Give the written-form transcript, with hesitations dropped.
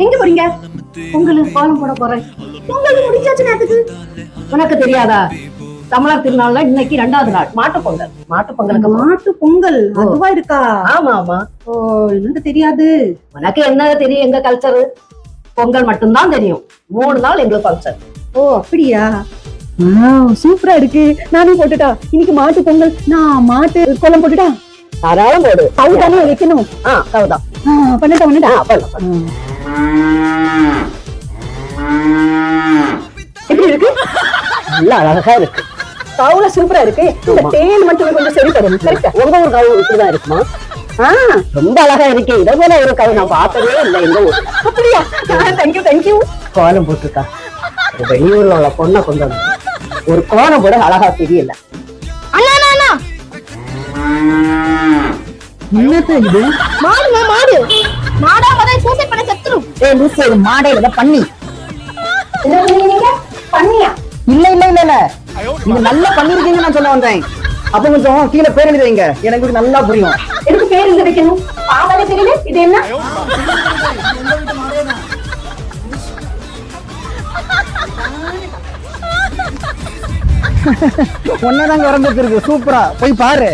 எங்க போறீங்க? பொங்கலுக்கு கோலம் போட போறேன். பொங்கல் முடிஞ்சாச்சு நேத்துக்கு. உனக்கு தெரியாதா? தமிழர் திருநாள்ல இன்னைக்கு 2வது நாள் மாட்டு பொங்கல். மாட்டு பொங்கலுக்கு மாட்டு பொங்கல் அதுவா இருக்கா? ஆமா ஆமா. ஓ, எனக்கு தெரியாது. உனக்கு என்ன தெரியும்? எங்க கல்ச்சர் பொங்கல் மட்டும்தான் தெரியும். 3 நாள் எங்களுக்கு ஃபங்க்ஷன். ஓ அப்படியா? சூப்பரா இருக்கு. நானும் போட்டுட்டா. இன்னைக்கு மாட்டு பொங்கல். நான் மாட்டு கோலம் போட்டுட்டா. தாராளம் போடு. கவுதானே வைக்கணும். கவுதா பண்ணிட்டா. எப்படி இருக்கு? நல்லா அழகா இருக்கு. கவுல சூப்பரா இருக்கு. இந்த தேன் மட்டும் கொஞ்சம் சரி பண்ணும். உங்க ஒரு கவு இப்படிதான் இருக்குமா? ரொம்ப அழகா இருக்கு. இதை போல ஒரு கவு நான் பார்த்ததே இல்லை எங்க ஊர். அப்படியா? தேங்க்யூ. கோலம் போட்டுருக்கா. வெளியூர்ல உள்ள பொண்ணை கொண்டு வந்து ஒரு கோலம் போட அழகா தெரியல. நல்லா பண்ணிருக்கீங்க நான் சொல்ல வந்தேன். அப்ப கொஞ்சம் கீழே பேர் எழுதி வைங்க. எனக்கு நல்லா புரியும். எனக்கு பேர் எழுதி வைக்கணும். பாவலே தெரியல. இது என்ன? ஒன்னதாங்க வரம்பிருக்கு. சூப்பரா போய் பாரு.